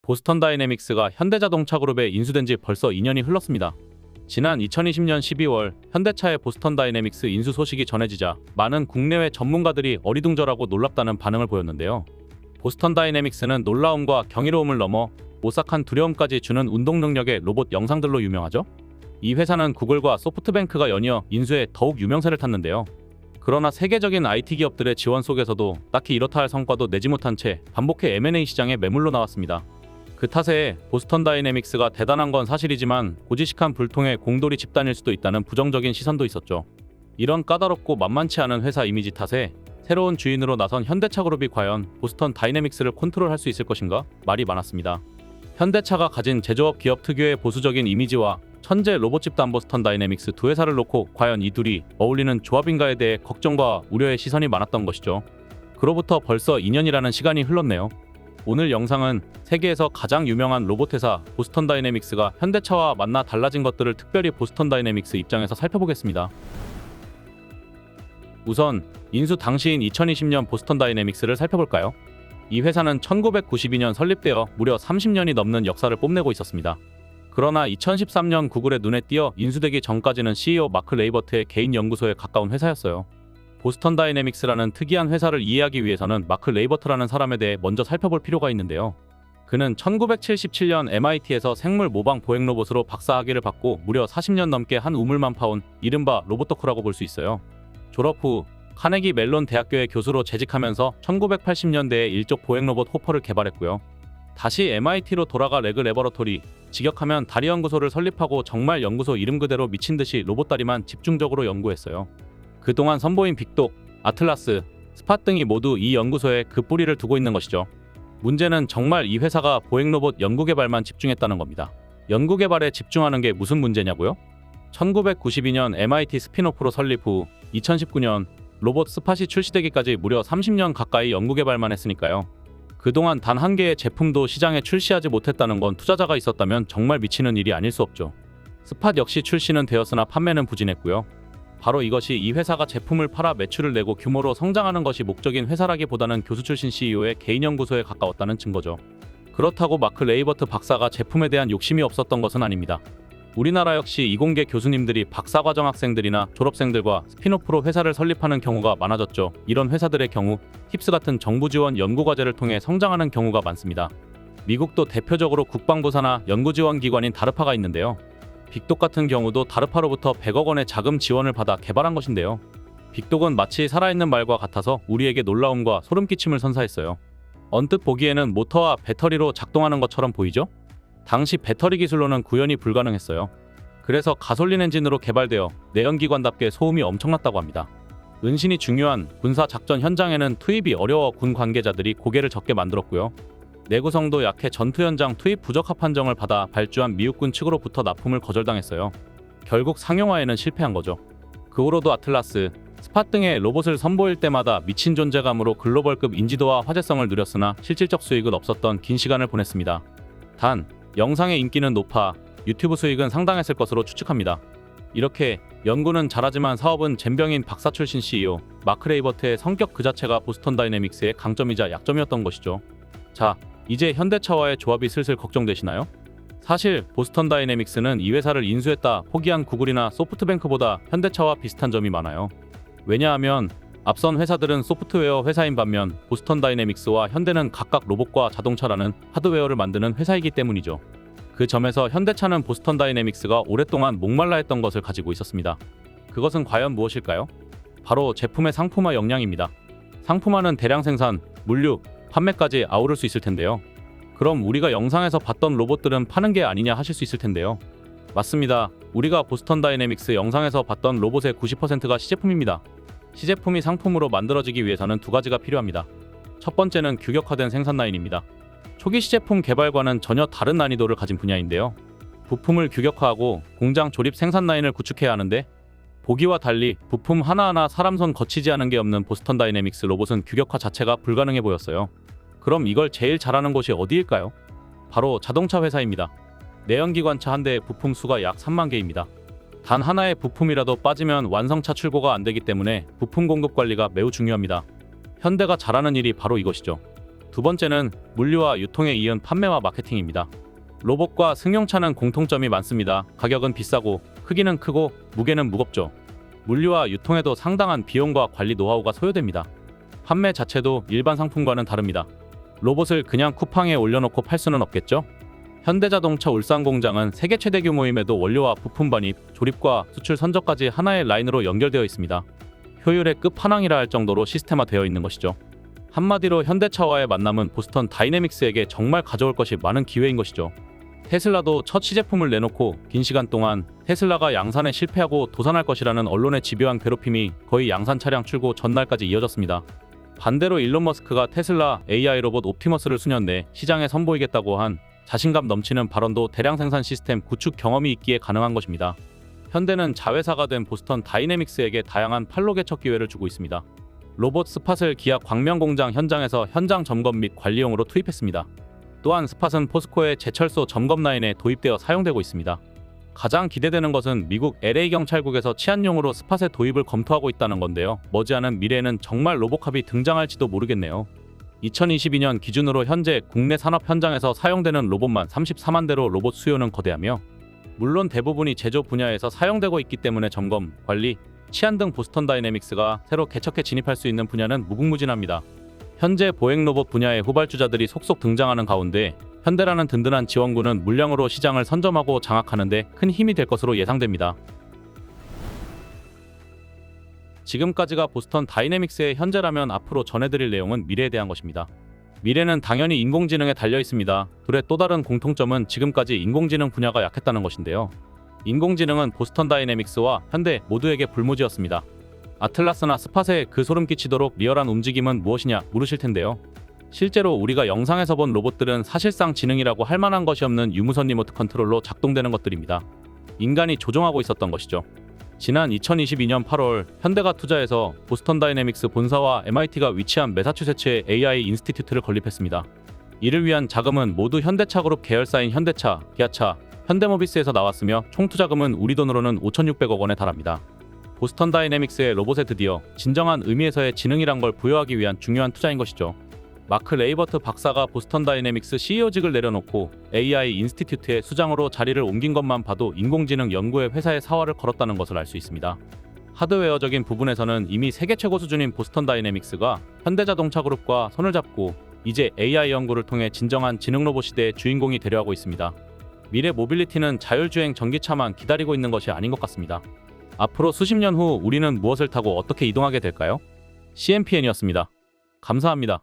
보스턴 다이내믹스가 현대자동차 그룹에 인수된 지 벌써 2년이 흘렀습니다. 지난 2020년 12월 현대차의 보스턴 다이내믹스 인수 소식이 전해지자 많은 국내외 전문가들이 어리둥절하고 놀랍다는 반응을 보였는데요. 보스턴 다이내믹스는 놀라움과 경이로움을 넘어 오싹한 두려움까지 주는 운동 능력의 로봇 영상들로 유명하죠. 이 회사는 구글과 소프트뱅크가 연이어 인수해 더욱 유명세를 탔는데요. 그러나 세계적인 IT 기업들의 지원 속에서도 딱히 이렇다 할 성과도 내지 못한 채 반복해 M&A 시장에 매물로 나왔습니다. 그 탓에 보스턴 다이내믹스가 대단한 건 사실이지만 고지식한 불통의 공돌이 집단일 수도 있다는 부정적인 시선도 있었죠. 이런 까다롭고 만만치 않은 회사 이미지 탓에 새로운 주인으로 나선 현대차 그룹이 과연 보스턴 다이내믹스를 컨트롤할 수 있을 것인가 말이 많았습니다. 현대차가 가진 제조업 기업 특유의 보수적인 이미지와 천재 로봇 집단 보스턴 다이내믹스 두 회사를 놓고 과연 이 둘이 어울리는 조합인가에 대해 걱정과 우려의 시선이 많았던 것이죠. 그로부터 벌써 2년이라는 시간이 흘렀네요. 오늘 영상은 세계에서 가장 유명한 로봇 회사 보스턴 다이내믹스가 현대차와 만나 달라진 것들을 특별히 보스턴 다이내믹스 입장에서 살펴보겠습니다. 우선 인수 당시인 2020년 보스턴 다이내믹스를 살펴볼까요? 이 회사는 1992년 설립되어 무려 30년이 넘는 역사를 뽐내고 있었습니다. 그러나 2013년 구글의 눈에 띄어 인수되기 전까지는 CEO 마크 레이버트의 개인 연구소에 가까운 회사였어요. 보스턴 다이내믹스라는 특이한 회사를 이해하기 위해서는 마크 레이버트라는 사람에 대해 먼저 살펴볼 필요가 있는데요. 그는 1977년 MIT에서 생물 모방 보행 로봇으로 박사학위를 받고 무려 40년 넘게 한 우물만 파온 이른바 로봇 덕후라고 볼 수 있어요. 졸업 후 카네기 멜론 대학교의 교수로 재직하면서 1980년대에 일족 보행 로봇 호퍼를 개발했고요. 다시 MIT로 돌아가 레그 레버러토리, 직역하면 다리 연구소를 설립하고 정말 연구소 이름 그대로 미친 듯이 로봇 다리만 집중적으로 연구했어요. 그동안 선보인 빅독, 아틀라스, 스팟 등이 모두 이 연구소에 그 뿌리를 두고 있는 것이죠. 문제는 정말 이 회사가 보행 로봇 연구 개발만 집중했다는 겁니다. 연구 개발에 집중하는 게 무슨 문제냐고요? 1992년 MIT 스핀오프로 설립 후 2019년 로봇 스팟이 출시되기까지 무려 30년 가까이 연구 개발만 했으니까요. 그동안 단 한 개의 제품도 시장에 출시하지 못했다는 건 투자자가 있었다면 정말 미치는 일이 아닐 수 없죠. 스팟 역시 출시는 되었으나 판매는 부진했고요. 바로 이것이 이 회사가 제품을 팔아 매출을 내고 규모로 성장하는 것이 목적인 회사라기보다는 교수 출신 CEO의 개인 연구소에 가까웠다는 증거죠. 그렇다고 마크 레이버트 박사가 제품에 대한 욕심이 없었던 것은 아닙니다. 우리나라 역시 이공계 교수님들이 박사과정 학생들이나 졸업생들과 스핀오프로 회사를 설립하는 경우가 많아졌죠. 이런 회사들의 경우 힙스 같은 정부 지원 연구과제를 통해 성장하는 경우가 많습니다. 미국도 대표적으로 국방부사나 연구지원기관인 다르파가 있는데요. 빅독 같은 경우도 다르파로부터 100억 원의 자금 지원을 받아 개발한 것인데요. 빅독은 마치 살아있는 말과 같아서 우리에게 놀라움과 소름끼침을 선사했어요. 언뜻 보기에는 모터와 배터리로 작동하는 것처럼 보이죠? 당시 배터리 기술로는 구현이 불가능했어요. 그래서 가솔린 엔진으로 개발되어 내연기관답게 소음이 엄청났다고 합니다. 은신이 중요한 군사 작전 현장에는 투입이 어려워 군 관계자들이 고개를 젓게 만들었고요. 내구성도 약해 전투 현장 투입 부적합 판정을 받아 발주한 미국군 측으로부터 납품을 거절당했어요. 결국 상용화에는 실패한 거죠. 그 후로도 아틀라스, 스팟 등의 로봇을 선보일 때마다 미친 존재감으로 글로벌급 인지도와 화제성을 누렸으나 실질적 수익은 없었던 긴 시간을 보냈습니다. 단 영상의 인기는 높아 유튜브 수익은 상당했을 것으로 추측합니다. 이렇게 연구는 잘하지만 사업은 젬병인 박사 출신 CEO 마크 레이버트의 성격 그 자체가 보스턴 다이내믹스의 강점이자 약점이었던 것이죠. 자, 이제 현대차와의 조합이 슬슬 걱정되시나요? 사실 보스턴 다이내믹스는 이 회사를 인수했다 포기한 구글이나 소프트뱅크보다 현대차와 비슷한 점이 많아요. 왜냐하면 앞선 회사들은 소프트웨어 회사인 반면 보스턴 다이내믹스와 현대는 각각 로봇과 자동차라는 하드웨어를 만드는 회사이기 때문이죠. 그 점에서 현대차는 보스턴 다이내믹스가 오랫동안 목말라 했던 것을 가지고 있었습니다. 그것은 과연 무엇일까요? 바로 제품의 상품화 역량입니다. 상품화는 대량 생산, 물류, 판매까지 아우를 수 있을 텐데요. 그럼 우리가 영상에서 봤던 로봇들은 파는 게 아니냐 하실 수 있을 텐데요. 맞습니다. 우리가 보스턴 다이내믹스 영상에서 봤던 로봇의 90%가 시제품입니다. 시제품이 상품으로 만들어지기 위해서는 두 가지가 필요합니다. 첫 번째는 규격화된 생산 라인입니다. 초기 시제품 개발과는 전혀 다른 난이도를 가진 분야인데요. 부품을 규격화하고 공장 조립 생산 라인을 구축해야 하는데 보기와 달리 부품 하나하나 사람 손 거치지 않은 게 없는 보스턴 다이내믹스 로봇은 규격화 자체가 불가능해 보였어요. 그럼 이걸 제일 잘하는 곳이 어디일까요? 바로 자동차 회사입니다. 내연기관차 한 대의 부품 수가 약 3만 개입니다. 단 하나의 부품이라도 빠지면 완성차 출고가 안 되기 때문에 부품 공급 관리가 매우 중요합니다. 현대가 잘하는 일이 바로 이것이죠. 두 번째는 물류와 유통에 이은 판매와 마케팅입니다. 로봇과 승용차는 공통점이 많습니다. 가격은 비싸고 크기는 크고 무게는 무겁죠. 물류와 유통에도 상당한 비용과 관리 노하우가 소요됩니다. 판매 자체도 일반 상품과는 다릅니다. 로봇을 그냥 쿠팡에 올려놓고 팔 수는 없겠죠? 현대자동차 울산 공장은 세계 최대 규모임에도 원료와 부품 반입, 조립과 수출 선적까지 하나의 라인으로 연결되어 있습니다. 효율의 끝판왕이라 할 정도로 시스템화되어 있는 것이죠. 한마디로 현대차와의 만남은 보스턴 다이내믹스에게 정말 가져올 것이 많은 기회인 것이죠. 테슬라도 첫 시제품을 내놓고 긴 시간 동안 테슬라가 양산에 실패하고 도산할 것이라는 언론의 집요한 괴롭힘이 거의 양산 차량 출고 전날까지 이어졌습니다. 반대로 일론 머스크가 테슬라 AI 로봇 옵티머스를 수년 내 시장에 선보이겠다고 한 자신감 넘치는 발언도 대량 생산 시스템 구축 경험이 있기에 가능한 것입니다. 현대는 자회사가 된 보스턴 다이내믹스에게 다양한 판로 개척 기회를 주고 있습니다. 로봇 스팟을 기아 광명 공장 현장에서 현장 점검 및 관리용으로 투입했습니다. 또한 스팟은 포스코의 제철소 점검 라인에 도입되어 사용되고 있습니다. 가장 기대되는 것은 미국 LA 경찰국에서 치안용으로 스팟의 도입을 검토하고 있다는 건데요. 머지않은 미래에는 정말 로보캅이 등장할지도 모르겠네요. 2022년 기준으로 현재 국내 산업 현장에서 사용되는 로봇만 34만 대로 로봇 수요는 거대하며 물론 대부분이 제조 분야에서 사용되고 있기 때문에 점검, 관리, 치안 등 보스턴 다이내믹스가 새로 개척해 진입할 수 있는 분야는 무궁무진합니다. 현재 보행 로봇 분야의 후발주자들이 속속 등장하는 가운데 현대라는 든든한 지원군은 물량으로 시장을 선점하고 장악하는 데 큰 힘이 될 것으로 예상됩니다. 지금까지가 보스턴 다이내믹스의 현재라면 앞으로 전해드릴 내용은 미래에 대한 것입니다. 미래는 당연히 인공지능에 달려 있습니다. 둘의 또 다른 공통점은 지금까지 인공지능 분야가 약했다는 것인데요. 인공지능은 보스턴 다이내믹스와 현대 모두에게 불모지였습니다. 아틀라스나 스팟에 그 소름 끼치도록 리얼한 움직임은 무엇이냐 물으실 텐데요. 실제로 우리가 영상에서 본 로봇들은 사실상 지능이라고 할 만한 것이 없는 유무선 리모트 컨트롤로 작동되는 것들입니다. 인간이 조종하고 있었던 것이죠. 지난 2022년 8월 현대가 투자해서 보스턴 다이내믹스 본사와 MIT가 위치한 매사추세츠의 AI 인스티튜트를 건립했습니다. 이를 위한 자금은 모두 현대차 그룹 계열사인 현대차, 기아차, 현대모비스에서 나왔으며 총 투자금은 우리 돈으로는 5,600억 원에 달합니다. 보스턴 다이내믹스의 로봇에 드디어 진정한 의미에서의 지능이란 걸 부여하기 위한 중요한 투자인 것이죠. 마크 레이버트 박사가 보스턴 다이내믹스 CEO직을 내려놓고 AI 인스티튜트의 수장으로 자리를 옮긴 것만 봐도 인공지능 연구에 회사의 사활을 걸었다는 것을 알 수 있습니다. 하드웨어적인 부분에서는 이미 세계 최고 수준인 보스턴 다이내믹스가 현대자동차 그룹과 손을 잡고 이제 AI 연구를 통해 진정한 지능 로봇 시대의 주인공이 되려 하고 있습니다. 미래 모빌리티는 자율주행 전기차만 기다리고 있는 것이 아닌 것 같습니다. 앞으로 수십 년 후 우리는 무엇을 타고 어떻게 이동하게 될까요? CMPN이었습니다. 감사합니다.